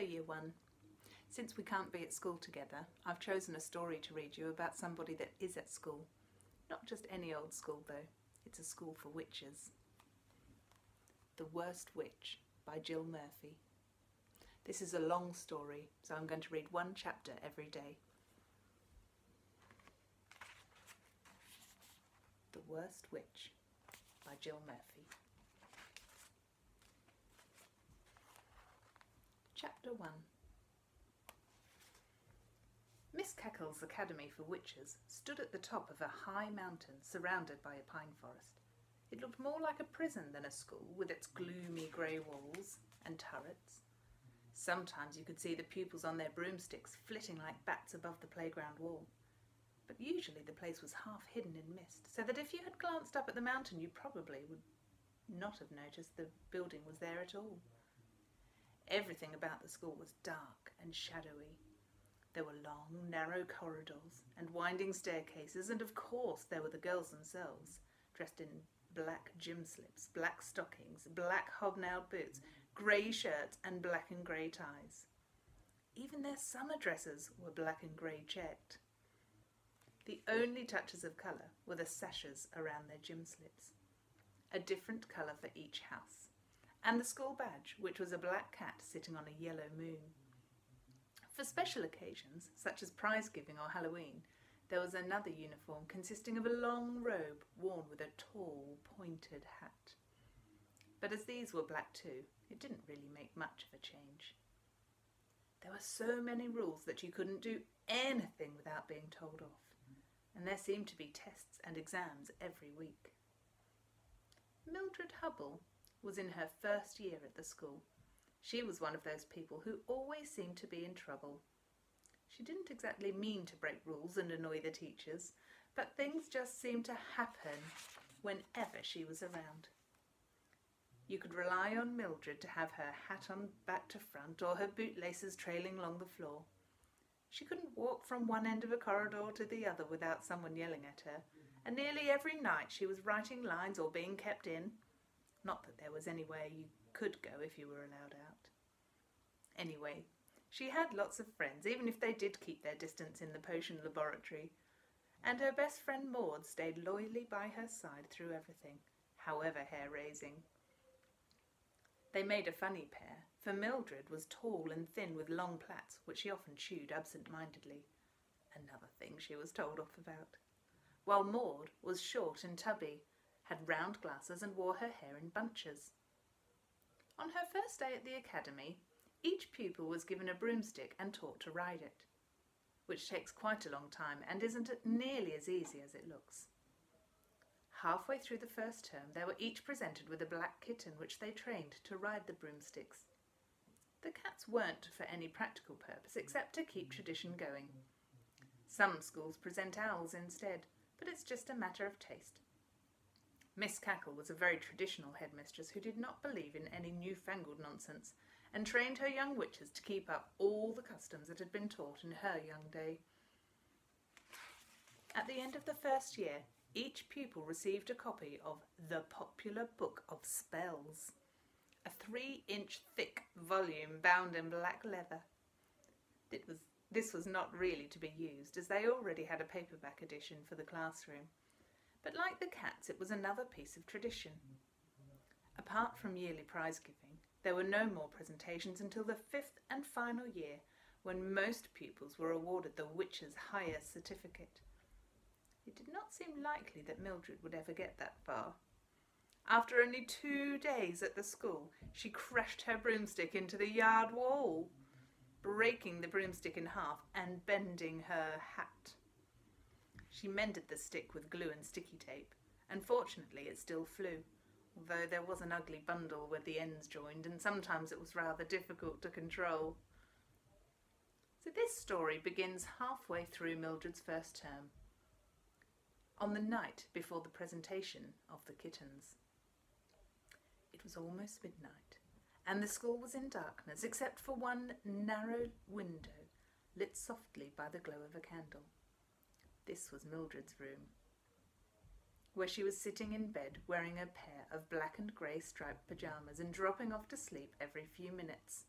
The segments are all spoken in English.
Year 1. Since we can't be at school together, I've chosen a story to read you about somebody that is at school. Not just any old school though, it's a school for witches. The Worst Witch by Jill Murphy. This is a long story, so I'm going to read one chapter every day. The Worst Witch by Jill Murphy. Chapter 1. Miss Cackle's Academy for Witches stood at the top of a high mountain surrounded by a pine forest. It looked more like a prison than a school, with its gloomy grey walls and turrets. Sometimes you could see the pupils on their broomsticks flitting like bats above the playground wall. But usually the place was half hidden in mist, so that if you had glanced up at the mountain you probably would not have noticed the building was there at all. Everything about the school was dark and shadowy. There were long, narrow corridors and winding staircases, and of course there were the girls themselves, dressed in black gym slips, black stockings, black hobnailed boots, grey shirts and black and grey ties. Even their summer dresses were black and grey checked. The only touches of colour were the sashes around their gym slips, a different colour for each house, and the school badge, which was a black cat sitting on a yellow moon. For special occasions, such as prize giving or Halloween, there was another uniform consisting of a long robe worn with a tall, pointed hat. But as these were black too, it didn't really make much of a change. There were so many rules that you couldn't do anything without being told off, and there seemed to be tests and exams every week. Mildred Hubble was in her first year at the school. She was one of those people who always seemed to be in trouble. She didn't exactly mean to break rules and annoy the teachers, but things just seemed to happen whenever she was around. You could rely on Mildred to have her hat on back to front or her bootlaces trailing along the floor. She couldn't walk from one end of a corridor to the other without someone yelling at her, and nearly every night she was writing lines or being kept in. Not that there was anywhere you could go if you were allowed out. Anyway, she had lots of friends, even if they did keep their distance in the potion laboratory, and her best friend Maud stayed loyally by her side through everything, however hair-raising. They made a funny pair, for Mildred was tall and thin with long plaits, which she often chewed absent-mindedly, another thing she was told off about, while Maud was short and tubby, had round glasses and wore her hair in bunches. On her first day at the academy, each pupil was given a broomstick and taught to ride it, which takes quite a long time and isn't nearly as easy as it looks. Halfway through the first term, they were each presented with a black kitten which they trained to ride the broomsticks. The cats weren't for any practical purpose except to keep tradition going. Some schools present owls instead, but it's just a matter of taste. Miss Cackle was a very traditional headmistress who did not believe in any newfangled nonsense, and trained her young witches to keep up all the customs that had been taught in her young day. At the end of the first year, each pupil received a copy of The Popular Book of Spells, a 3-inch thick volume bound in black leather. This was not really to be used, as they already had a paperback edition for the classroom. But like the cats, it was another piece of tradition. Apart from yearly prize giving, there were no more presentations until the 5th and final year, when most pupils were awarded the Witch's highest certificate. It did not seem likely that Mildred would ever get that far. After only 2 days at the school, she crashed her broomstick into the yard wall, breaking the broomstick in half and bending her hat. She mended the stick with glue and sticky tape, and fortunately it still flew, although there was an ugly bundle where the ends joined, and sometimes it was rather difficult to control. So this story begins halfway through Mildred's first term, on the night before the presentation of the kittens. It was almost midnight, and the school was in darkness except for one narrow window lit softly by the glow of a candle. This was Mildred's room, where she was sitting in bed wearing a pair of black and grey striped pyjamas and dropping off to sleep every few minutes.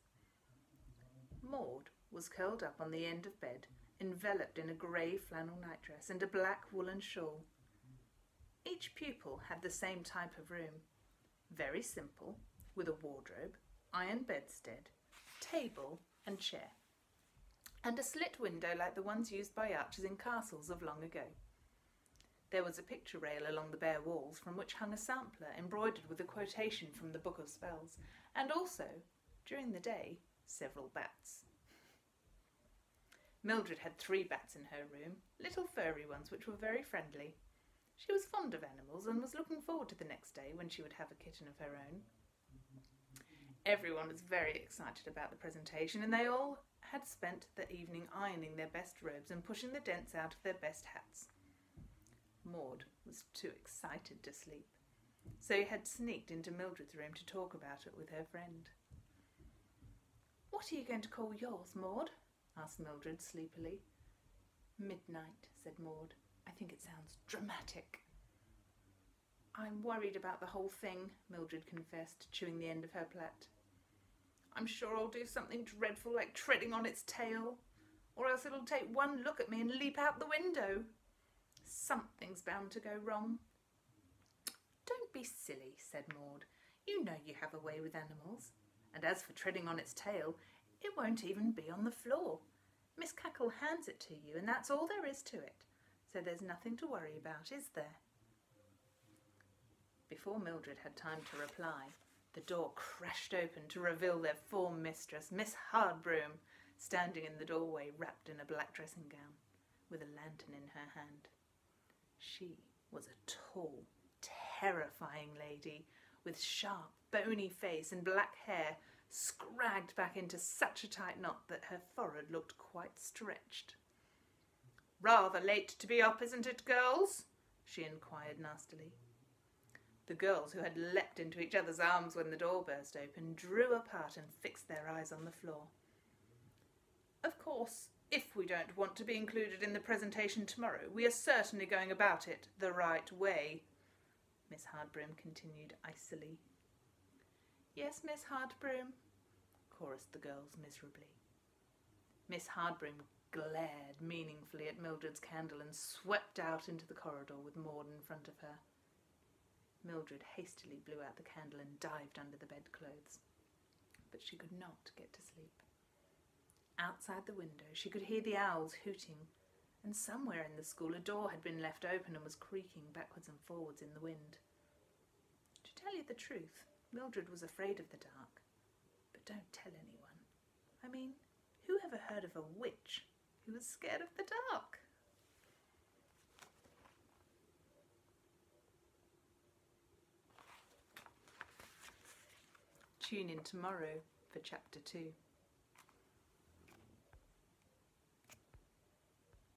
Maud was curled up on the end of bed, enveloped in a grey flannel nightdress and a black woolen shawl. Each pupil had the same type of room, very simple, with a wardrobe, iron bedstead, table and chair, and a slit window like the ones used by archers in castles of long ago. There was a picture rail along the bare walls from which hung a sampler embroidered with a quotation from the Book of Spells, and also, during the day, several bats. Mildred had 3 bats in her room, little furry ones which were very friendly. She was fond of animals and was looking forward to the next day when she would have a kitten of her own. Everyone was very excited about the presentation, and they all had spent the evening ironing their best robes and pushing the dents out of their best hats. Maud was too excited to sleep, so had sneaked into Mildred's room to talk about it with her friend. "What are you going to call yours, Maud?" asked Mildred sleepily. "Midnight," said Maud. "I think it sounds dramatic." "I'm worried about the whole thing," Mildred confessed, chewing the end of her plait. "I'm sure I'll do something dreadful like treading on its tail, or else it'll take one look at me and leap out the window. Something's bound to go wrong." "Don't be silly," said Maud. "You know you have a way with animals. And as for treading on its tail, it won't even be on the floor. Miss Cackle hands it to you, and that's all there is to it. So there's nothing to worry about, is there?" Before Mildred had time to reply, the door crashed open to reveal their form mistress, Miss Hardbroom, standing in the doorway wrapped in a black dressing gown, with a lantern in her hand. She was a tall, terrifying lady, with sharp, bony face and black hair scragged back into such a tight knot that her forehead looked quite stretched. "Rather late to be up, isn't it, girls?" she inquired nastily. The girls, who had leapt into each other's arms when the door burst open, drew apart and fixed their eyes on the floor. "Of course, if we don't want to be included in the presentation tomorrow, we are certainly going about it the right way," Miss Hardbroom continued icily. "Yes, Miss Hardbroom," chorused the girls miserably. Miss Hardbroom glared meaningfully at Mildred's candle and swept out into the corridor with Maud in front of her. Mildred hastily blew out the candle and dived under the bedclothes, but she could not get to sleep. Outside the window she could hear the owls hooting, and somewhere in the school a door had been left open and was creaking backwards and forwards in the wind. To tell you the truth, Mildred was afraid of the dark, but don't tell anyone. I mean, who ever heard of a witch who was scared of the dark? Tune in tomorrow for Chapter 2.